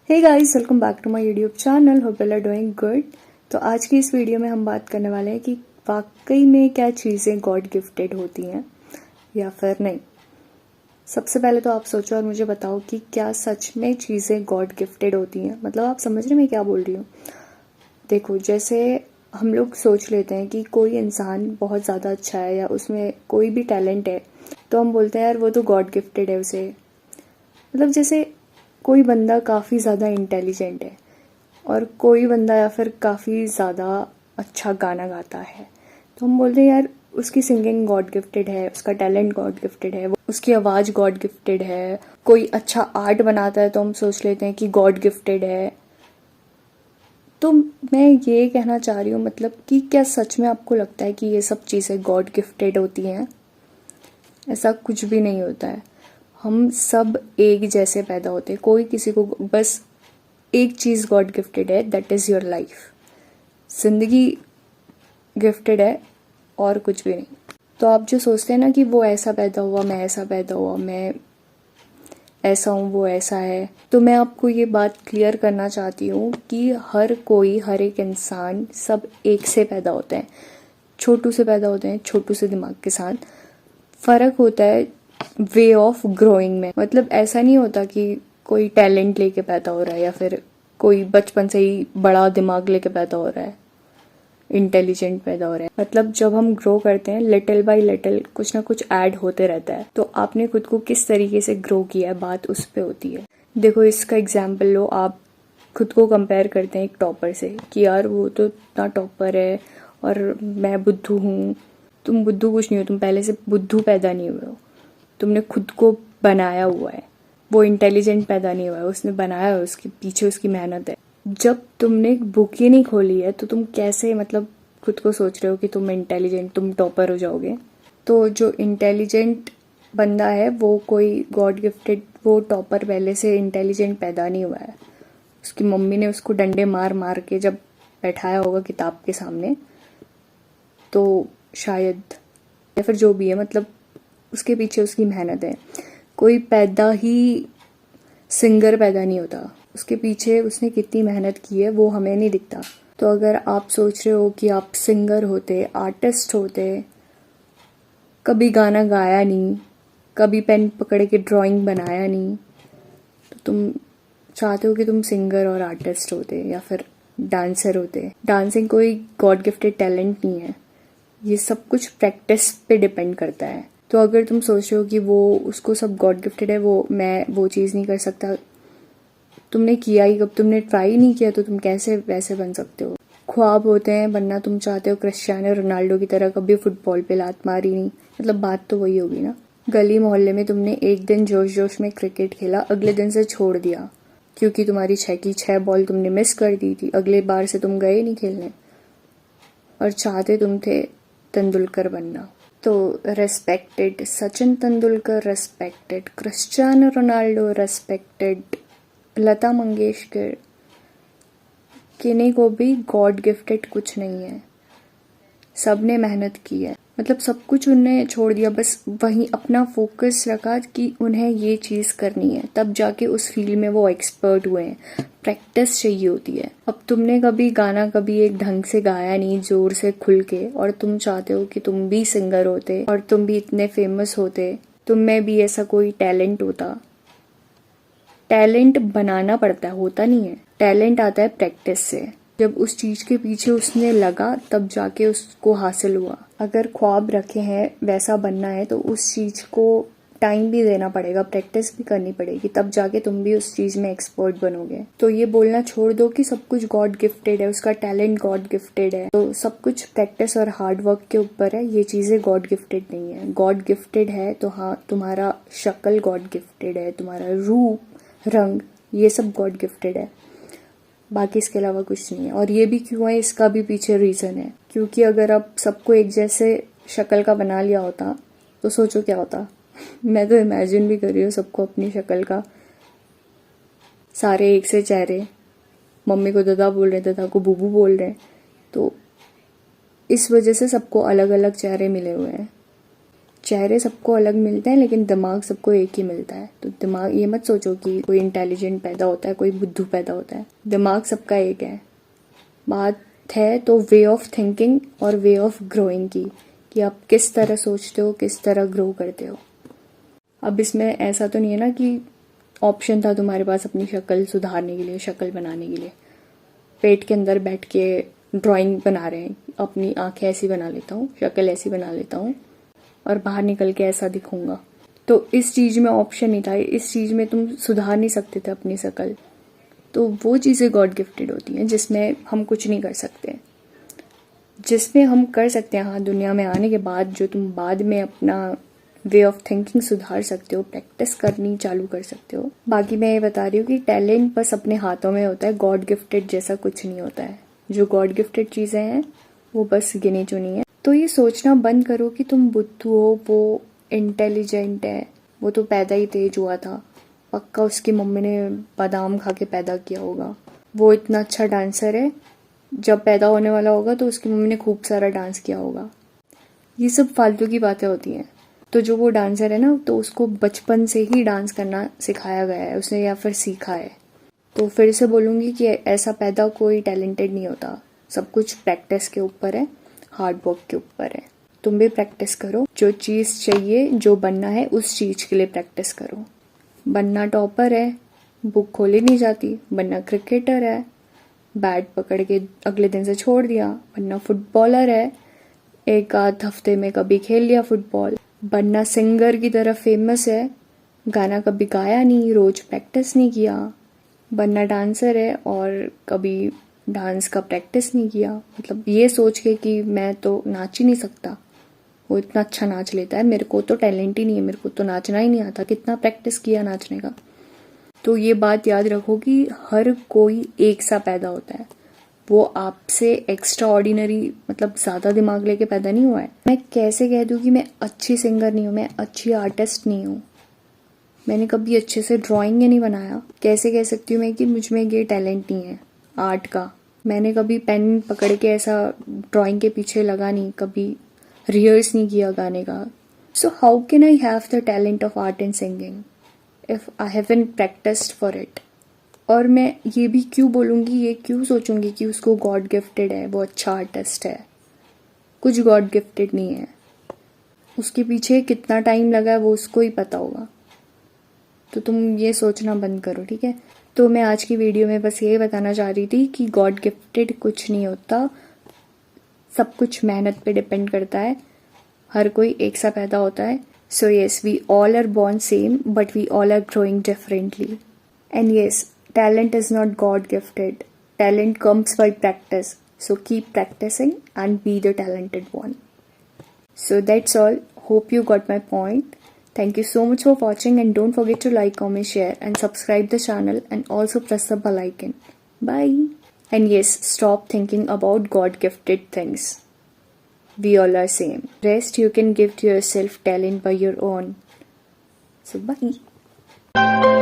Hey guys, welcome back to my YouTube channel. Hope you are doing good. तो आज की इस video में हम बात करने वाले हैं कि वाकई में क्या चीज़ें गॉड गिफ्टेड होती हैं या फिर नहीं। सबसे पहले तो आप सोचो और मुझे बताओ कि क्या सच में चीज़ें गॉड गिफ्टेड होती हैं। मतलब आप समझ रहे मैं क्या बोल रही हूँ। देखो, जैसे हम लोग सोच लेते हैं कि कोई इंसान बहुत ज़्यादा अच्छा है या उसमें कोई भी टैलेंट है, तो हम बोलते हैं यार वो तो गॉड गिफ्टेड है उसे। मतलब जैसे कोई बंदा काफ़ी ज़्यादा इंटेलिजेंट है और कोई बंदा या फिर काफ़ी ज़्यादा अच्छा गाना गाता है, तो हम बोलते हैं यार उसकी सिंगिंग गॉड गिफ्टेड है, उसका टैलेंट गॉड गिफ्टेड है, उसकी आवाज़ गॉड गिफ्टेड है। कोई अच्छा आर्ट बनाता है तो हम सोच लेते हैं कि गॉड गिफ्टेड है। तो मैं ये कहना चाह रही हूँ मतलब कि क्या सच में आपको लगता है कि ये सब चीज़ें गॉड गिफ्टेड होती हैं? ऐसा कुछ भी नहीं होता है। हम सब एक जैसे पैदा होते हैं। कोई किसी को बस एक चीज़ गॉड गिफ्टेड है, दैट इज़ योर लाइफ। जिंदगी गिफ्टेड है और कुछ भी नहीं। तो आप जो सोचते हैं ना कि वो ऐसा पैदा हुआ, मैं ऐसा पैदा हुआ, मैं ऐसा हूँ, वो ऐसा है, तो मैं आपको ये बात क्लियर करना चाहती हूँ कि हर कोई, हर एक इंसान सब एक से पैदा होते हैं। छोटू से पैदा होते हैं, छोटू से दिमाग के साथ। फ़र्क होता है वे ऑफ ग्रोइंग में। मतलब ऐसा नहीं होता कि कोई टैलेंट लेके पैदा हो रहा है या फिर कोई बचपन से ही बड़ा दिमाग लेके पैदा हो रहा है, इंटेलिजेंट पैदा हो रहा है। मतलब जब हम ग्रो करते हैं, लिटिल बाय लिटिल कुछ ना कुछ ऐड होते रहता है। तो आपने खुद को किस तरीके से ग्रो किया है, बात उस पे होती है। देखो, इसका एग्जाम्पल लो। आप खुद को कंपेयर करते हैं एक टॉपर से कि यार वो तो इतना टॉपर है और मैं बुद्धू हूँ। तुम बुद्धू कुछ नहीं हो, तुम पहले से बुद्धू पैदा नहीं हुए हो, तुमने खुद को बनाया हुआ है। वो इंटेलिजेंट पैदा नहीं हुआ है, उसने बनाया है, उसके पीछे उसकी मेहनत है। जब तुमने बुक ही नहीं खोली है तो तुम कैसे मतलब खुद को सोच रहे हो कि तुम इंटेलिजेंट, तुम टॉपर हो जाओगे। तो जो इंटेलिजेंट बंदा है वो कोई गॉड गिफ्टेड, वो टॉपर पहले से इंटेलिजेंट पैदा नहीं हुआ है। उसकी मम्मी ने उसको डंडे मार मार के जब बैठाया होगा किताब के सामने, तो शायद, या फिर जो भी है, मतलब उसके पीछे उसकी मेहनत है। कोई पैदा ही सिंगर पैदा नहीं होता, उसके पीछे उसने कितनी मेहनत की है वो हमें नहीं दिखता। तो अगर आप सोच रहे हो कि आप सिंगर होते, आर्टिस्ट होते, कभी गाना गाया नहीं, कभी पेन पकड़ के ड्राइंग बनाया नहीं, तो तुम चाहते हो कि तुम सिंगर और आर्टिस्ट होते या फिर डांसर होते। डांसिंग कोई गॉड गिफ्टेड टैलेंट नहीं है, ये सब कुछ प्रैक्टिस पे डिपेंड करता है। तो अगर तुम सोच रहे हो कि वो उसको सब गॉड गिफ्टेड है, वो मैं वो चीज़ नहीं कर सकता, तुमने किया ही कब, तुमने ट्राई नहीं किया, तो तुम कैसे वैसे बन सकते हो। ख्वाब होते हैं बनना, तुम चाहते हो क्रिस्टियानो रोनाल्डो की तरह, कभी फुटबॉल पे लात मारी नहीं। मतलब बात तो वही होगी ना। गली मोहल्ले में तुमने एक दिन जोश जोश में क्रिकेट खेला, अगले दिन से छोड़ दिया क्योंकि तुम्हारी 6 की 6 बॉल तुमने मिस कर दी थी। अगले बार से तुम गए नहीं खेलने और चाहते तुम थे तेंदुलकर बनना। तो respected Sachin Tendulkar, respected Cristiano Ronaldo, respected Lata Mangeshkar, किन्हीं को भी गॉड गिफ्टेड कुछ नहीं है। सब ने मेहनत की है। मतलब सब कुछ उन्हें छोड़ दिया, बस वहीं अपना फोकस रखा कि उन्हें ये चीज़ करनी है, तब जाके उस फील्ड में वो एक्सपर्ट हुए हैं। प्रैक्टिस चाहिए होती है। अब तुमने कभी गाना कभी एक ढंग से गाया नहीं, जोर से खुल के, और तुम चाहते हो कि तुम भी सिंगर होते और तुम भी इतने फेमस होते, तुम में भी ऐसा कोई टैलेंट होता। टैलेंट बनाना पड़ता है, होता नहीं है। टैलेंट आता है प्रैक्टिस से। जब उस चीज के पीछे उसने लगा तब जाके उसको हासिल हुआ। अगर ख्वाब रखे हैं वैसा बनना है तो उस चीज को टाइम भी देना पड़ेगा, प्रैक्टिस भी करनी पड़ेगी, तब जाके तुम भी उस चीज में एक्सपर्ट बनोगे। तो ये बोलना छोड़ दो कि सब कुछ गॉड गिफ्टेड है, उसका टैलेंट गॉड गिफ्टेड है। तो सब कुछ प्रैक्टिस और हार्ड वर्क के ऊपर है, ये चीजें गॉड गिफ्टेड नहीं है। गॉड गिफ्टेड है तो हाँ, तुम्हारा शक्ल गॉड गिफ्टेड है, तुम्हारा रूप, रंग, ये सब गॉड गिफ्टेड है, बाकी इसके अलावा कुछ नहीं है। और ये भी क्यों है, इसका भी पीछे रीज़न है। क्योंकि अगर आप सबको एक जैसे शक्ल का बना लिया होता तो सोचो क्या होता। मैं तो इमेजिन भी कर रही हूँ सबको अपनी शक्ल का, सारे एक से चेहरे, मम्मी को दादा बोल रहे हैं, दादा को बूबू बोल रहे हैं, तो इस वजह से सबको अलग अलग चेहरे मिले हुए हैं। चेहरे सबको अलग मिलते हैं लेकिन दिमाग सबको एक ही मिलता है। तो दिमाग, ये मत सोचो कि कोई इंटेलिजेंट पैदा होता है, कोई बुद्धू पैदा होता है। दिमाग सबका एक है। बात है तो वे ऑफ थिंकिंग और वे ऑफ ग्रोइंग की, कि आप किस तरह सोचते हो, किस तरह ग्रो करते हो। अब इसमें ऐसा तो नहीं है ना कि ऑप्शन था तुम्हारे पास अपनी शक्ल सुधारने के लिए, शक्ल बनाने के लिए। पेट के अंदर बैठ के ड्राइंग बना रहे हैं, अपनी आंखें ऐसी बना लेता हूँ, शक्ल ऐसी बना लेता हूँ और बाहर निकल के ऐसा दिखूंगा। तो इस चीज में ऑप्शन नहीं था, इस चीज में तुम सुधार नहीं सकते थे अपनी शक्ल। तो वो चीजें गॉड गिफ्टेड होती हैं जिसमें हम कुछ नहीं कर सकते। जिसमें हम कर सकते हैं, हाँ, दुनिया में आने के बाद जो तुम बाद में अपना वे ऑफ थिंकिंग सुधार सकते हो, प्रैक्टिस करनी चालू कर सकते हो। बाकी मैं ये बता रही हूँ कि टैलेंट बस अपने हाथों में होता है, गॉड गिफ्टेड जैसा कुछ नहीं होता है। जो गॉड गिफ्टेड चीजें हैं वो बस गिनी चुनी है। तो ये सोचना बंद करो कि तुम बुद्धू हो, वो इंटेलिजेंट है, वो तो पैदा ही तेज हुआ था, पक्का उसकी मम्मी ने बादाम खा के पैदा किया होगा, वो इतना अच्छा डांसर है, जब पैदा होने वाला होगा तो उसकी मम्मी ने खूब सारा डांस किया होगा। ये सब फालतू की बातें होती हैं। तो जो वो डांसर है ना, तो उसको बचपन से ही डांस करना सिखाया गया है उसने, या फिर सीखा है। तो फिर से बोलूँगी कि ऐसा पैदा कोई टैलेंटेड नहीं होता। सब कुछ प्रैक्टिस के ऊपर है, हार्ड वर्क के ऊपर है। तुम भी प्रैक्टिस करो, जो चीज़ चाहिए, जो बनना है उस चीज़ के लिए प्रैक्टिस करो। बनना टॉपर है, बुक खोली नहीं जाती। बनना क्रिकेटर है, बैट पकड़ के अगले दिन से छोड़ दिया। बनना फुटबॉलर है, एक आध हफ्ते में कभी खेल लिया फुटबॉल। बनना सिंगर की तरह फेमस है, गाना कभी गाया नहीं, रोज प्रैक्टिस नहीं किया। बनना डांसर है और कभी डांस का प्रैक्टिस नहीं किया, मतलब ये सोच के कि मैं तो नाच ही नहीं सकता, वो इतना अच्छा नाच लेता है, मेरे को तो टैलेंट ही नहीं है, मेरे को तो नाचना ही नहीं आता, कितना प्रैक्टिस किया नाचने का। तो ये बात याद रखो कि हर कोई एक सा पैदा होता है। वो आपसे एक्स्ट्रा ऑर्डिनरी, मतलब ज़्यादा दिमाग लेके पैदा नहीं हुआ है। मैं कैसे कह दूँ कि मैं अच्छी सिंगर नहीं हूँ, मैं अच्छी आर्टिस्ट नहीं हूँ, मैंने कभी अच्छे से ड्राइंग ही नहीं बनाया। कैसे कह सकती हूँ मैं कि मुझ में ये टैलेंट नहीं है आर्ट का। मैंने कभी पेन पकड़ के ऐसा ड्राइंग के पीछे लगा नहीं, कभी रिहर्स नहीं किया गाने का। So how can I have the talent of art and singing if I haven't practised for it. और मैं ये भी क्यों बोलूँगी, ये क्यों सोचूंगी कि उसको गॉड गिफ्टेड है, वो अच्छा आर्टिस्ट है। कुछ गॉड गिफ्टेड नहीं है, उसके पीछे कितना टाइम लगा है वो उसको ही पता होगा। तो तुम ये सोचना बंद करो, ठीक है। तो मैं आज की वीडियो में बस ये बताना चाह रही थी कि गॉड गिफ्टेड कुछ नहीं होता, सब कुछ मेहनत पे डिपेंड करता है। हर कोई एक सा पैदा होता है। So yes, we all are born same but we all are growing differently. And yes, talent is not God gifted. Talent comes by practice. So keep practicing and be the talented one. So that's all. Hope you got my point. Thank you so much for watching and don't forget to like, comment, share and subscribe the channel and also press the bell icon. Bye. And yes, stop thinking about God gifted things. We all are same. Rest you can give to yourself talent by your own. So bye.